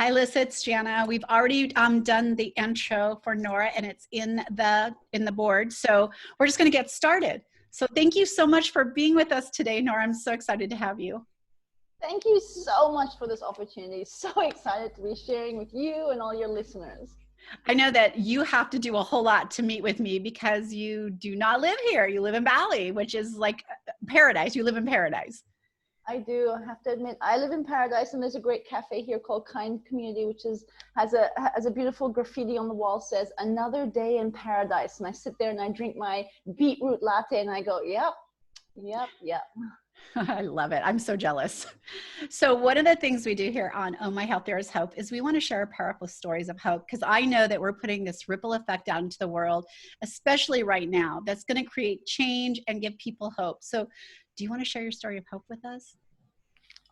Hi, Lisa, it's Jana. We've already done the intro for Nora, and it's in the board. So we're just going to get started. So thank you so much for being with us today, Nora. I'm so excited to have you. Thank you so much for this opportunity. So excited to be sharing with you and all your listeners. I know that you have to do a whole lot to meet with me because you do not live here. You live in Bali, which is like paradise. You live in paradise. I do. I have to admit, I live in paradise, and there's a great cafe here called Kind Community, which has a beautiful graffiti on the wall says "Another day in paradise." And I sit there and I drink my beetroot latte, and I go, "Yep, yep, yep." I love it. I'm so jealous. So one of the things we do here on Oh My Health There Is Hope is we want to share powerful stories of hope, because I know that we're putting this ripple effect out into the world, especially right now, that's going to create change and give people hope. So do you want to share your story of hope with us?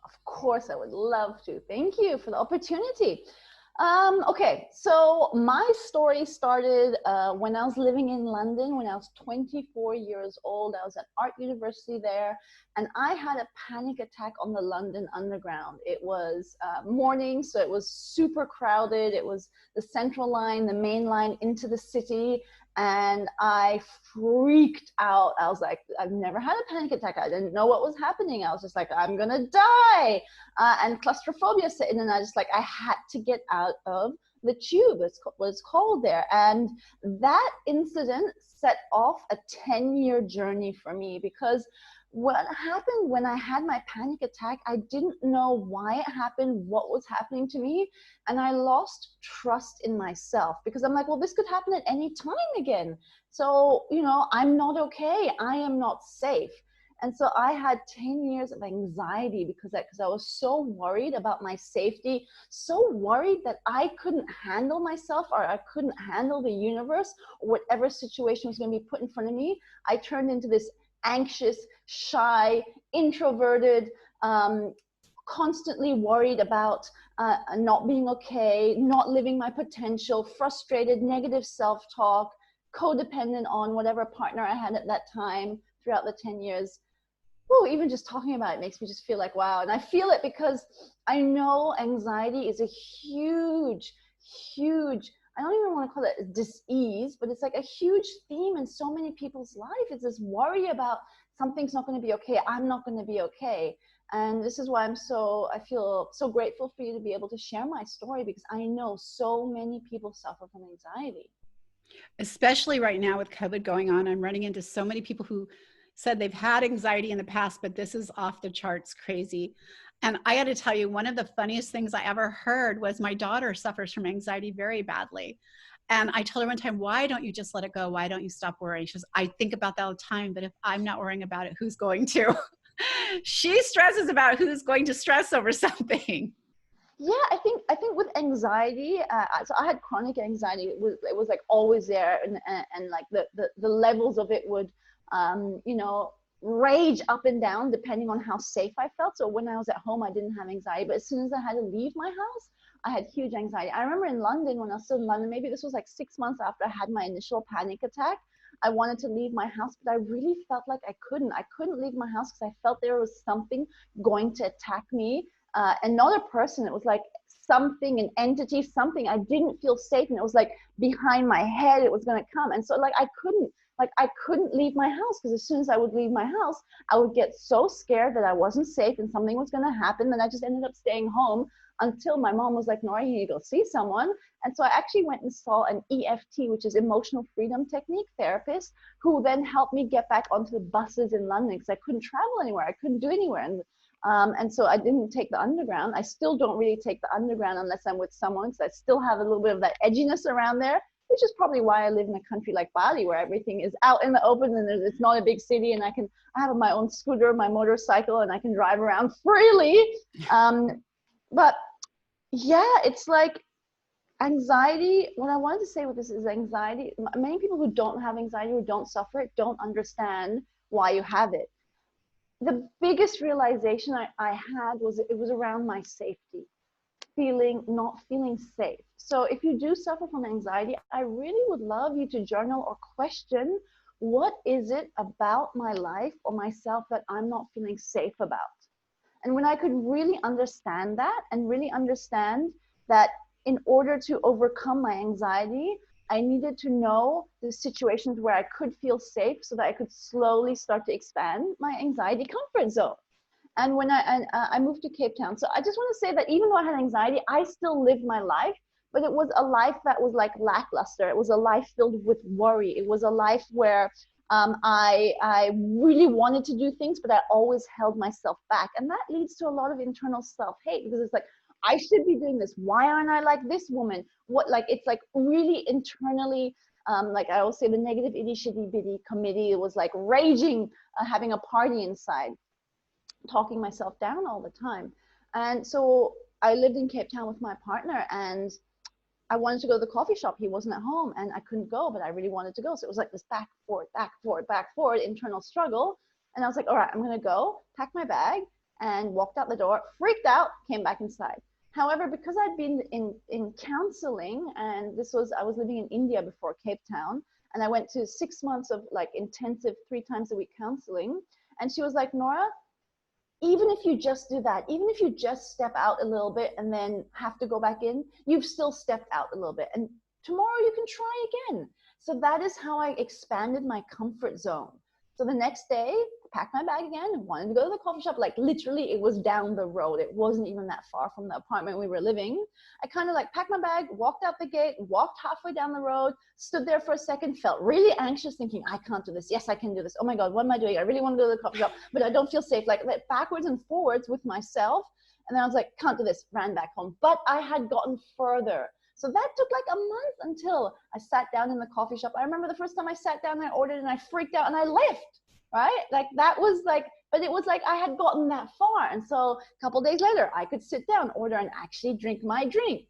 Of course, I would love to. Thank you for the opportunity. Okay, so my story started when I was living in London when I was 24 years old. I was at art university there, and I had a panic attack on the London Underground. It was morning, so it was super crowded. It was the Central Line, the main line into the city, and I freaked out. I was like, I've never had a panic attack. I didn't know what was happening. I was just like, I'm gonna die. And claustrophobia set in, and I had to get out of the tube. It was cold there. And that incident set off a 10-year journey for me, because what happened when I had my panic attack, I didn't know why it happened, what was happening to me, and I lost trust in myself, because I'm like, well, this could happen at any time again. So, I'm not okay. I am not safe. And so I had 10 years of anxiety because I was so worried about my safety, so worried that I couldn't handle myself, or I couldn't handle the universe, or whatever situation was going to be put in front of me. I turned into this anxious, shy, introverted, constantly worried about not being okay, not living my potential, frustrated, negative self-talk, codependent on whatever partner I had at that time throughout the 10 years. Oh, even just talking about it makes me just feel like, wow. And I feel it because I know anxiety is a huge, I don't even want to call it dis-ease, but it's like a huge theme in so many people's life. It's this worry about something's not going to be okay. I'm not going to be okay. And this is why I feel so grateful for you to be able to share my story, because I know so many people suffer from anxiety. Especially right now with COVID going on, I'm running into so many people who said they've had anxiety in the past, but this is off the charts crazy. And I got to tell you, one of the funniest things I ever heard was my daughter suffers from anxiety very badly. And I told her one time, why don't you just let it go? Why don't you stop worrying? She says, I think about that all the time, but if I'm not worrying about it, who's going to? She stresses about who's going to stress over something. Yeah, I think with anxiety, so I had chronic anxiety. It was like always there, and like the levels of it would rage up and down depending on how safe I felt. So when I was at home, I didn't have anxiety, but as soon as I had to leave my house, I had huge anxiety. I remember in London, when I was still in London, maybe this was like 6 months after I had my initial panic attack, I wanted to leave my house, but I really felt like I couldn't leave my house, because I felt there was something going to attack me, and not a person. It was like something, an entity, something. I didn't feel safe, and it was like behind my head, it was going to come. And so I couldn't leave my house, because as soon as I would leave my house, I would get so scared that I wasn't safe and something was going to happen. Then I just ended up staying home until my mom was like, Nora, you need to go see someone. And so I actually went and saw an EFT, which is emotional freedom technique therapist, who then helped me get back onto the buses in London, because I couldn't travel anywhere. I couldn't do anywhere. And so I didn't take the underground. I still don't really take the underground unless I'm with someone, because I still have a little bit of that edginess around there, which is probably why I live in a country like Bali, where everything is out in the open and it's not a big city, and I have my own scooter, my motorcycle, and I can drive around freely. But yeah, it's like anxiety. What I wanted to say with this is anxiety. Many people who don't have anxiety, who don't suffer it, don't understand why you have it. The biggest realization I had was it was around my safety. Not feeling safe. So if you do suffer from anxiety, I really would love you to journal or question, what is it about my life or myself that I'm not feeling safe about? And when I could really understand that, and really understand that in order to overcome my anxiety, I needed to know the situations where I could feel safe so that I could slowly start to expand my anxiety comfort zone. And when I moved to Cape Town, so I just want to say that even though I had anxiety, I still lived my life, but it was a life that was like lackluster. It was a life filled with worry. It was a life where I really wanted to do things, but I always held myself back. And that leads to a lot of internal self-hate, because it's like, I should be doing this. Why aren't I like this woman? What, like, it's like really internally, like I always say, the negative itty shitty bitty committee, it was like raging, having a party inside, talking myself down all the time. And so I lived in Cape Town with my partner, and I wanted to go to the coffee shop. He wasn't at home and I couldn't go, but I really wanted to go. So it was like this back, forward, internal struggle. And I was like, all right, I'm going to go, pack my bag, and walked out the door, freaked out, came back inside. However, because I'd been in counseling, and I was living in India before Cape Town, and I went to 6 months of like intensive 3 times a week counseling. And she was like, Nora, even if you just do that, even if you just step out a little bit and then have to go back in, you've still stepped out a little bit. And tomorrow you can try again. So that is how I expanded my comfort zone. So the next day, packed my bag again and wanted to go to the coffee shop. Like literally it was down the road. It wasn't even that far from the apartment we were living. I kind of like packed my bag, walked out the gate, walked halfway down the road, stood there for a second, felt really anxious, thinking, I can't do this. Yes, I can do this. Oh my God, what am I doing? I really want to go to the coffee shop, but I don't feel safe. Like backwards and forwards with myself. And then I was like, can't do this, ran back home. But I had gotten further. So that took like a month until I sat down in the coffee shop. I remember the first time I sat down, I ordered and I freaked out and I left. Right? Like that was like, but it was like I had gotten that far. And so a couple days later, I could sit down, order, and actually drink my drink.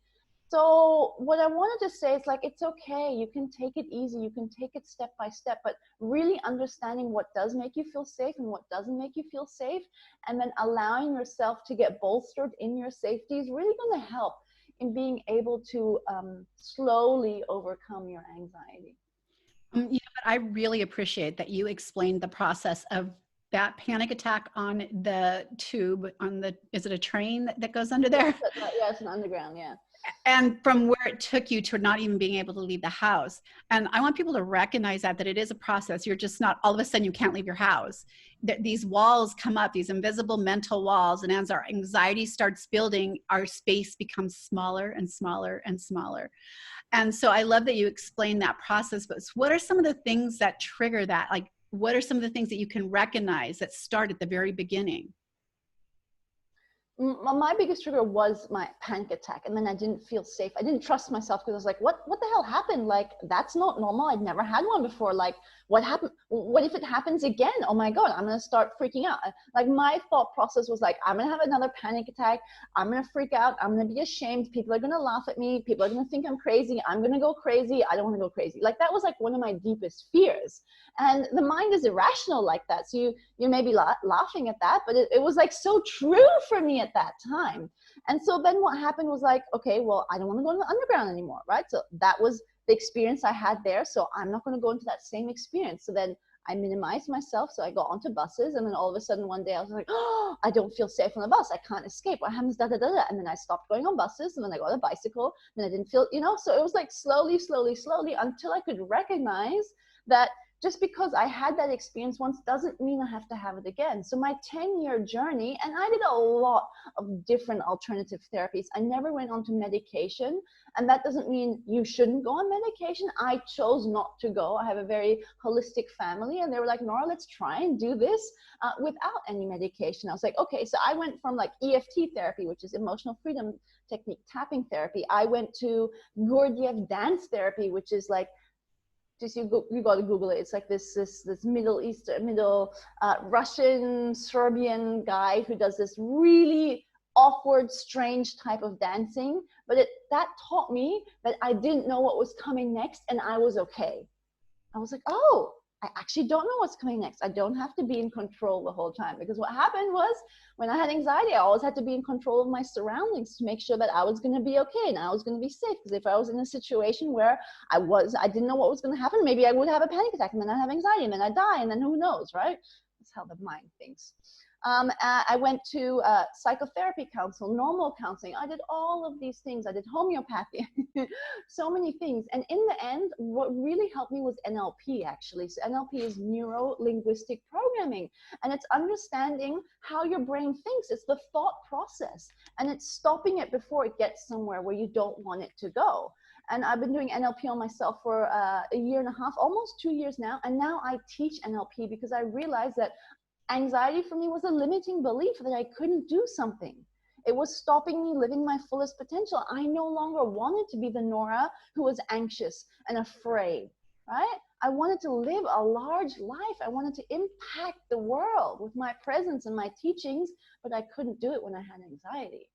So what I wanted to say is like, it's okay. You can take it easy. You can take it step by step, but really understanding what does make you feel safe and what doesn't make you feel safe. And then allowing yourself to get bolstered in your safety is really going to help in being able to slowly overcome your anxiety. You know what? I really appreciate that you explained the process of that panic attack on the tube is it a train that goes under there? Yeah, it's an underground, yeah. And from where it took you to not even being able to leave the house. And I want people to recognize that it is a process. You're just not, all of a sudden you can't leave your house. These walls come up, these invisible mental walls. And as our anxiety starts building, our space becomes smaller and smaller and smaller. And so I love that you explained that process, but what are some of the things that trigger that? Like, what are some of the things that you can recognize that start at the very beginning? My biggest trigger was my panic attack, and then I didn't feel safe. I didn't trust myself because I was like, what the hell happened? Like, that's not normal. I'd never had one before. Like, what happened? What if it happens again? Oh my God, I'm going to start freaking out. Like, my thought process was like, I'm going to have another panic attack. I'm going to freak out. I'm going to be ashamed. People are going to laugh at me. People are going to think I'm crazy. I'm going to go crazy. I don't want to go crazy. Like, that was like one of my deepest fears. And the mind is irrational like that. So you may be laughing at that, but it was like so true for me at that time. And so then what happened was like, okay, well, I don't want to go to the underground anymore, right? So that was the experience I had there. So I'm not going to go into that same experience. So then I minimized myself. So I got onto buses, and then all of a sudden one day I was like, oh, I don't feel safe on the bus. I can't escape. What happens? Da, da, da, da. And then I stopped going on buses, and then I got a bicycle, and I didn't feel, so it was like slowly until I could recognize that just because I had that experience once doesn't mean I have to have it again. So my 10-year journey, and I did a lot of different alternative therapies. I never went on to medication, and that doesn't mean you shouldn't go on medication. I chose not to go. I have a very holistic family, and they were like, Nora, let's try and do this without any medication. I was like, okay. So I went from like EFT therapy, which is emotional freedom technique tapping therapy. I went to Gurdjieff dance therapy, which is like, just you got to Google it. It's like this Middle Russian, Serbian guy who does this really awkward, strange type of dancing. But that taught me that I didn't know what was coming next, and I was okay. I was like, oh, I actually don't know what's coming next. I don't have to be in control the whole time, because what happened was when I had anxiety, I always had to be in control of my surroundings to make sure that I was going to be okay and I was going to be safe. Because if I was in a situation where I didn't know what was going to happen, maybe I would have a panic attack, and then I'd have anxiety, and then I'd die, and then who knows, right? That's how the mind thinks. I went to psychotherapy counsel, normal counseling. I did all of these things. I did homeopathy, so many things. And in the end, what really helped me was NLP, actually. So NLP is neuro-linguistic programming, and it's understanding how your brain thinks. It's the thought process, and it's stopping it before it gets somewhere where you don't want it to go. And I've been doing NLP on myself for a year and a half, almost 2 years now. And now I teach NLP because I realized that anxiety for me was a limiting belief that I couldn't do something. It was stopping me living my fullest potential. I no longer wanted to be the Nora who was anxious and afraid, right? I wanted to live a large life. I wanted to impact the world with my presence and my teachings, but I couldn't do it when I had anxiety.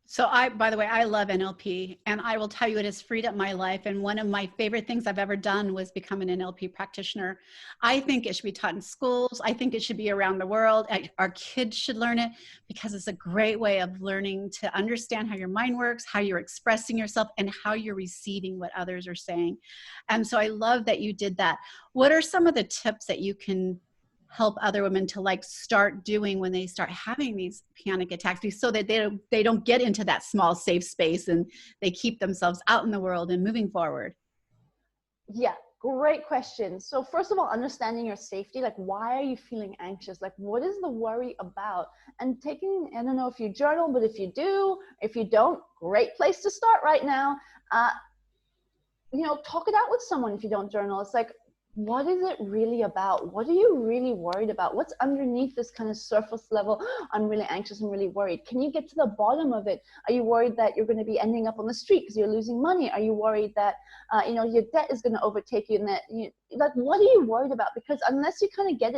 So by the way, I love NLP, and I will tell you, it has freed up my life. And one of my favorite things I've ever done was become an NLP practitioner. I think it should be taught in schools. I think it should be around the world. Our kids should learn it because it's a great way of learning to understand how your mind works, how you're expressing yourself, and how you're receiving what others are saying. And so I love that you did that. What are some of the tips that you can help other women to like start doing when they start having these panic attacks, so that they don't get into that small safe space and they keep themselves out in the world and moving forward? Yeah, great question. So first of all, understanding your safety, like why are you feeling anxious? Like what is the worry about? And taking, I don't know if you journal, but if you do, if you don't, great place to start right now. You know, talk it out with someone if you don't journal. It's like, what is it really about? What are you really worried about? What's underneath this kind of surface level? I'm really anxious, I'm really worried. Can you get to the bottom of it? Are you worried that you're going to be ending up on the street because you're losing money? Are you worried that you know, your debt is going to overtake you, and that like, what are you worried about? Because unless you kind of get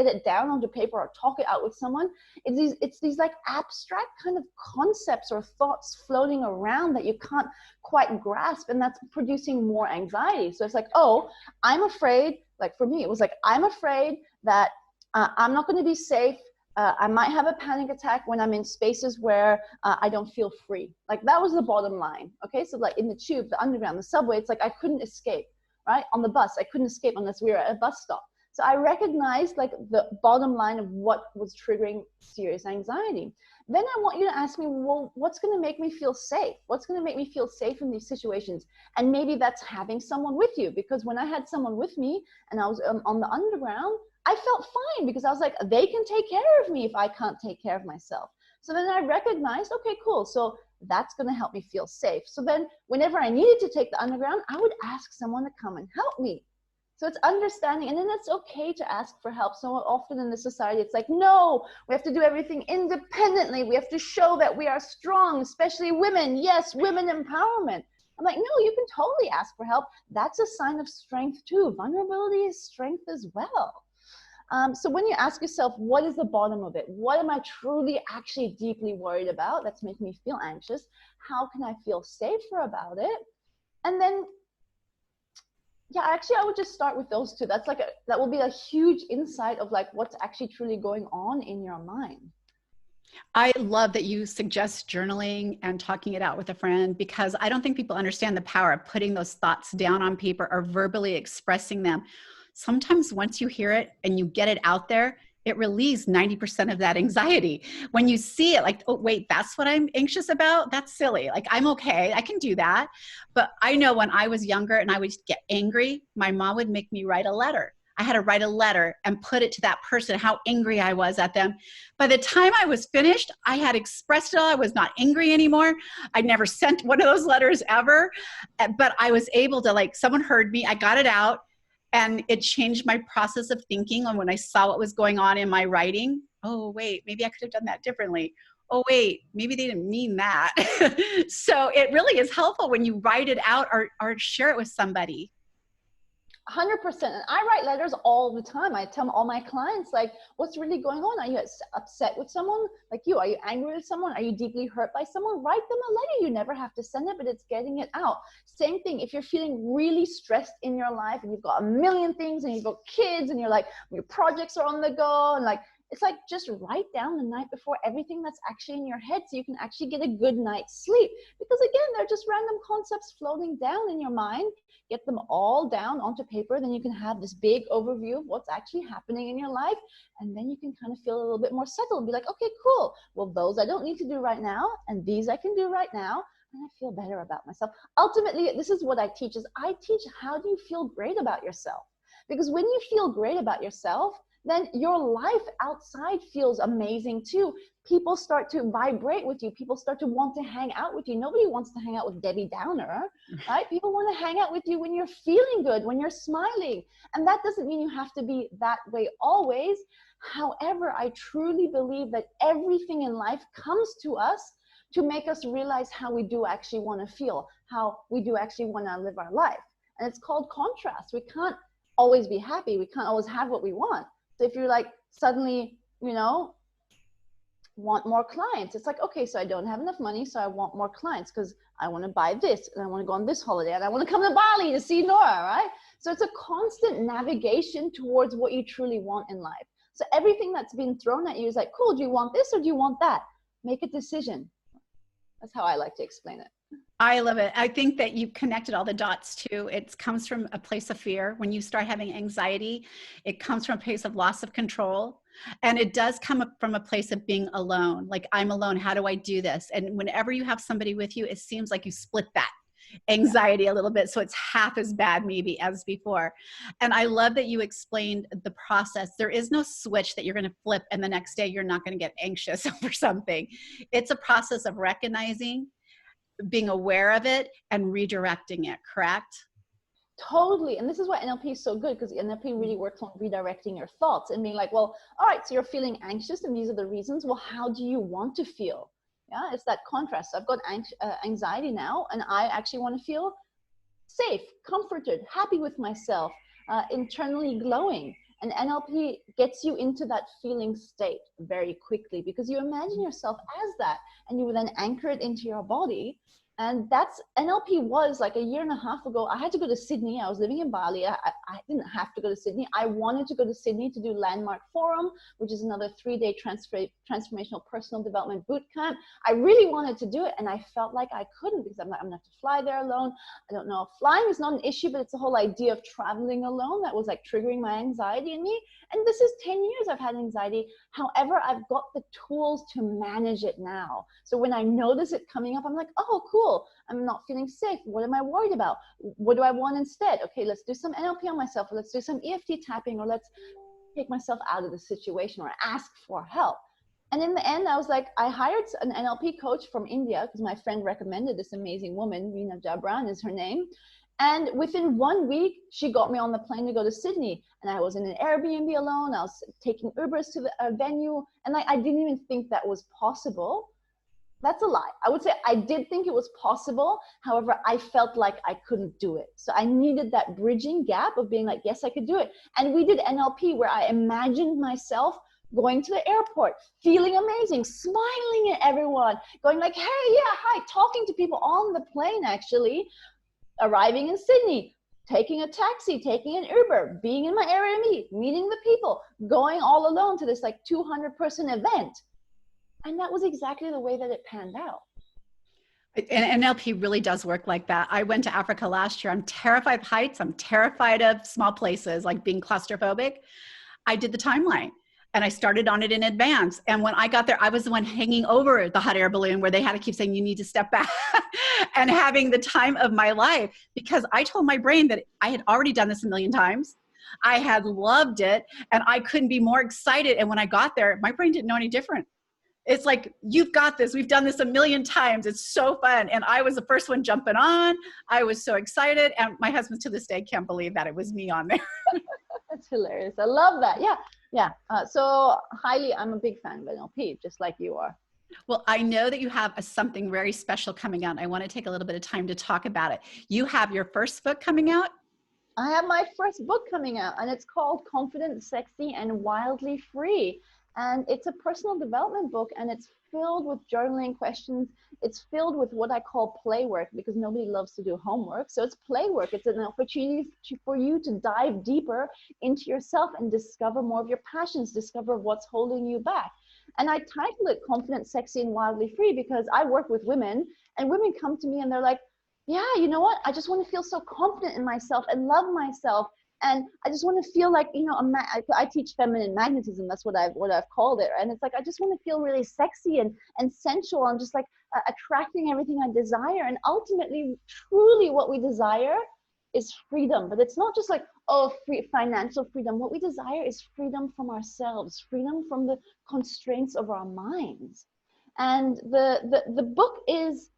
it down onto paper or talk it out with someone, it's these like abstract kind of concepts or thoughts floating around that you can't quite grasp, and that's producing more anxiety. So it's like, oh, I'm afraid, like for me, it was like, I'm afraid that I'm not going to be safe. I might have a panic attack when I'm in spaces where I don't feel free. Like that was the bottom line. Okay, so like in the tube, the underground, the subway, it's like I couldn't escape, right? On the bus, I couldn't escape unless we were at a bus stop. So I recognized like the bottom line of what was triggering serious anxiety. Then I want you to ask me, well, what's going to make me feel safe? What's going to make me feel safe in these situations? And maybe that's having someone with you, because when I had someone with me and I was on the underground, I felt fine because I was like, they can take care of me if I can't take care of myself. So then I recognized, okay, cool. So that's going to help me feel safe. So then whenever I needed to take the underground, I would ask someone to come and help me. So it's understanding, and then it's okay to ask for help. So often in the society, it's like, no, we have to do everything independently. We have to show that we are strong, especially women. Yes, women empowerment. I'm like, no, you can totally ask for help. That's a sign of strength too. Vulnerability is strength as well. So when you ask yourself, what is the bottom of it? What am I truly actually deeply worried about that's making me feel anxious? How can I feel safer about it? And then, yeah, actually, I would just start with those two. That's like that will be a huge insight of like what's actually truly going on in your mind. I love that you suggest journaling and talking it out with a friend, because I don't think people understand the power of putting those thoughts down on paper or verbally expressing them. Sometimes once you hear it and you get it out there, it relieves 90% of that anxiety. When you see it, like, oh, wait, that's what I'm anxious about? That's silly. Like, I'm okay. I can do that. But I know when I was younger and I would get angry, my mom would make me write a letter. I had to write a letter and put it to that person, how angry I was at them. By the time I was finished, I had expressed it all. I was not angry anymore. I never sent one of those letters ever. But I was able to, like, someone heard me. I got it out. And it changed my process of thinking. And when I saw what was going on in my writing, oh, wait, maybe I could have done that differently. Oh, wait, maybe they didn't mean that. So it really is helpful when you write it out or share it with somebody. 100%. And I write letters all the time. I tell all my clients, like, what's really going on? Are you upset with someone like you? Are you angry with someone? Are you deeply hurt by someone? Write them a letter. You never have to send it, but it's getting it out. Same thing. If you're feeling really stressed in your life and you've got a million things and you've got kids and you're like, your projects are on the go and like, It's like just write down the night before everything that's actually in your head so you can actually get a good night's sleep. Because again, they're just random concepts floating down in your mind. Get them all down onto paper, then you can have this big overview of what's actually happening in your life. And then you can kind of feel a little bit more settled and be like, okay, cool. Well, those I don't need to do right now, and these I can do right now. And I feel better about myself. Ultimately, this is what I teach, is I teach how do you feel great about yourself? Because when you feel great about yourself, then your life outside feels amazing too. People start to vibrate with you. People start to want to hang out with you. Nobody wants to hang out with Debbie Downer, right? People want to hang out with you when you're feeling good, when you're smiling. And that doesn't mean you have to be that way always. However, I truly believe that everything in life comes to us to make us realize how we do actually want to feel, how we do actually want to live our life. And it's called contrast. We can't always be happy. We can't always have what we want. So if you're like suddenly, you know, want more clients, it's like, okay, so I don't have enough money, so I want more clients because I want to buy this and I want to go on this holiday and I want to come to Bali to see Nora, right? So it's a constant navigation towards what you truly want in life. So everything that's been thrown at you is like, cool, do you want this or do you want that? Make a decision. That's how I like to explain it. I love it. I think that you connected all the dots too. It comes from a place of fear. When you start having anxiety, it comes from a place of loss of control. And it does come from a place of being alone. Like, I'm alone. How do I do this? And whenever you have somebody with you, it seems like you split that anxiety a little bit. So it's half as bad maybe as before. And I love that you explained the process. There is no switch that you're going to flip and the next day you're not going to get anxious over something. It's a process of recognizing, being aware of it, and redirecting it, correct? Totally. And this is why NLP is so good, because NLP really works on redirecting your thoughts and being like, well, all right, so you're feeling anxious and these are the reasons. Well, how do you want to feel? Yeah, it's that contrast. I've got anxiety now, and I actually want to feel safe, comforted, happy with myself, internally glowing. And NLP gets you into that feeling state very quickly, because you imagine yourself as that, and you will then anchor it into your body. And that's, NLP was like a year and a half ago. I had to go to Sydney. I was living in Bali. I didn't have to go to Sydney. I wanted to go to Sydney to do Landmark Forum, which is another 3-day transformational personal development boot camp. I really wanted to do it, and I felt like I couldn't, because I'm like, I'm gonna have to fly there alone. I don't know if flying is not an issue, but it's the whole idea of traveling alone that was like triggering my anxiety in me. And this is 10 years I've had anxiety. However, I've got the tools to manage it now. So when I notice it coming up, I'm like, oh, cool. I'm not feeling safe. What am I worried about? What do I want instead? Okay, let's do some NLP on myself, or let's do some EFT tapping, or let's take myself out of the situation, or ask for help. And in the end, I was like, I hired an NLP coach from India, because my friend recommended this amazing woman, Reena Jabran is her name. And within 1 week, she got me on the plane to go to Sydney. And I was in an Airbnb alone. I was taking Ubers to the venue. And I didn't even think that was possible. That's a lie. I would say I did think it was possible. However, I felt like I couldn't do it. So I needed that bridging gap of being like, yes, I could do it. And we did NLP, where I imagined myself going to the airport, feeling amazing, smiling at everyone, going like, hey, yeah, hi, talking to people on the plane, actually, arriving in Sydney, taking a taxi, taking an Uber, being in my Airbnb, meeting the people, going all alone to this like 200-person event. And that was exactly the way that it panned out. And NLP really does work like that. I went to Africa last year. I'm terrified of heights. I'm terrified of small places, like being claustrophobic. I did the timeline, and I started on it in advance. And when I got there, I was the one hanging over the hot air balloon, where they had to keep saying, you need to step back, and having the time of my life, because I told my brain that I had already done this a million times. I had loved it, and I couldn't be more excited. And when I got there, my brain didn't know any different. It's like, you've got this. We've done this a million times. It's so fun. And I was the first one jumping on. I was so excited. And my husband to this day can't believe that it was me on there. That's hilarious. I love that. Yeah. Yeah. So highly, I'm a big fan of NLP, just like you are. Well, I know that you have something very special coming out. I want to take a little bit of time to talk about it. You have your first book coming out? I have my first book coming out, and it's called Confident, Sexy, and Wildly Free. And it's a personal development book, and it's filled with journaling questions. It's filled with what I call play work, because nobody loves to do homework. So it's play work. It's an opportunity for you to dive deeper into yourself and discover more of your passions, discover what's holding you back. And I titled it Confident, Sexy, and Wildly Free because I work with women, and women come to me and they're like, yeah, you know what? I just want to feel so confident in myself and love myself. And I just want to feel like, you know, I teach feminine magnetism. That's what I've called it. And it's like, I just want to feel really sexy and sensual and just like attracting everything I desire. And ultimately, truly what we desire is freedom. But it's not just like, oh, financial freedom. What we desire is freedom from ourselves, freedom from the constraints of our minds. And the book is,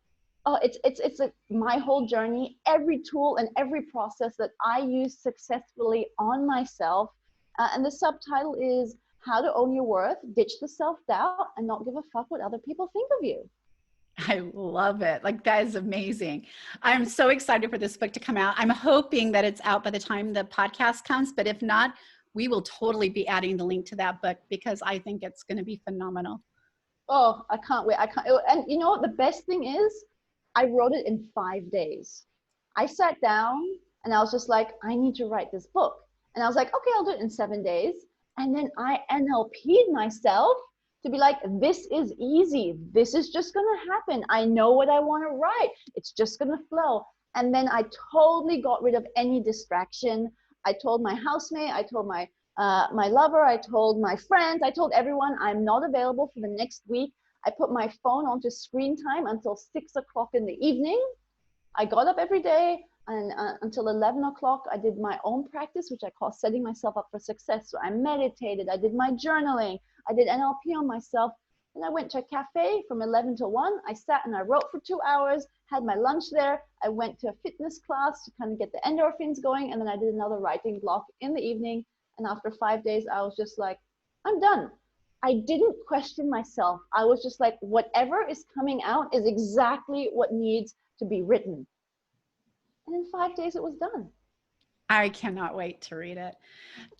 oh, it's my whole journey, every tool and every process that I use successfully on myself. And the subtitle is How to Own Your Worth, Ditch the Self-Doubt, and Not Give a Fuck What Other People Think of You. I love it. Like, that is amazing. I'm so excited for this book to come out. I'm hoping that it's out by the time the podcast comes, but if not, we will totally be adding the link to that book because I think it's going to be phenomenal. Oh, I can't wait. And you know what the best thing is? I wrote it in 5 days. I sat down and I was just like, I need to write this book. And I was like, okay, I'll do it in 7 days. And then I NLP'd myself to be like, this is easy. This is just going to happen. I know what I want to write. It's just going to flow. And then I totally got rid of any distraction. I told my housemate, I told my lover, I told my friends, I told everyone I'm not available for the next week. I put my phone onto screen time until 6 o'clock in the evening. I got up every day and until 11 o'clock, I did my own practice, which I call setting myself up for success. So I meditated, I did my journaling, I did NLP on myself. Then I went to a cafe from 11 to 1. I sat and I wrote for 2 hours, had my lunch there. I went to a fitness class to kind of get the endorphins going. And then I did another writing block in the evening. And after 5 days, I was just like, I'm done. I didn't question myself. I was just like, whatever is coming out is exactly what needs to be written. And in 5 days, it was done. I cannot wait to read it.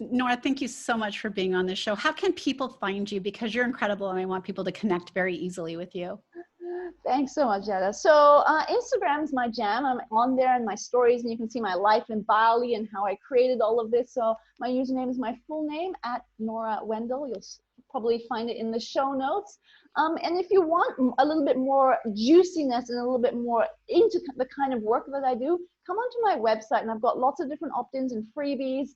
Nora, thank you so much for being on the show. How can people find you? Because you're incredible and I want people to connect very easily with you. Thanks so much, Jana. So Instagram is my jam. I'm on there in my stories and you can see my life in Bali and how I created all of this. So my username is my full name at Nora Wendel. You'll probably find it in the show notes. And if you want a little bit more juiciness and a little bit more into the kind of work that I do, come onto my website and I've got lots of different opt-ins and freebies.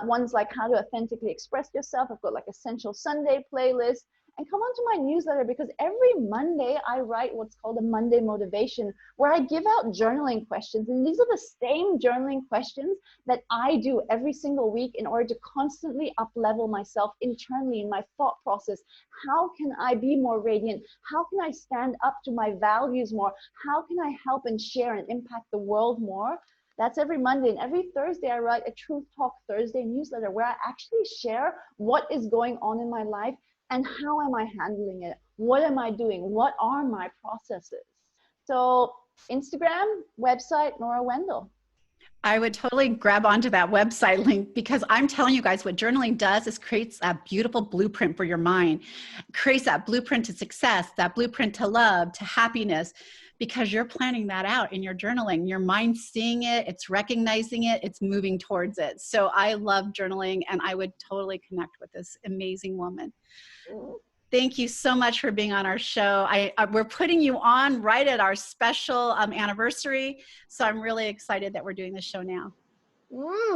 Ones like how to authentically express yourself. I've got like Essential Sunday playlist. And come onto my newsletter because every Monday I write what's called a Monday motivation where I give out journaling questions. And these are the same journaling questions that I do every single week in order to constantly up-level myself internally in my thought process. How can I be more radiant? How can I stand up to my values more? How can I help and share and impact the world more? That's every Monday. And every Thursday, I write a Truth Talk Thursday newsletter where I actually share what is going on in my life and how am I handling it? What am I doing? What are my processes? So Instagram, website, Nora Wendel. I would totally grab onto that website link because I'm telling you guys what journaling does is creates a beautiful blueprint for your mind, creates that blueprint to success, that blueprint to love, to happiness, because you're planning that out in your journaling. Your mind's seeing it, it's recognizing it, it's moving towards it. So I love journaling and I would totally connect with this amazing woman. Thank you so much for being on our show. We're putting you on right at our special anniversary. So I'm really excited that we're doing this show now.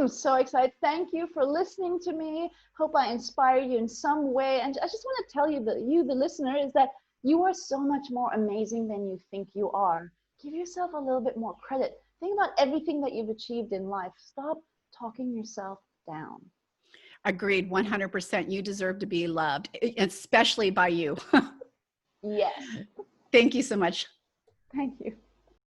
So excited. Thank you for listening to me. Hope I inspired you in some way. And I just want to tell you that you, the listener, is that you are so much more amazing than you think you are. Give yourself a little bit more credit. Think about everything that you've achieved in life. Stop talking yourself down. Agreed, 100%. You deserve to be loved, especially by you. Yes. Thank you so much. Thank you.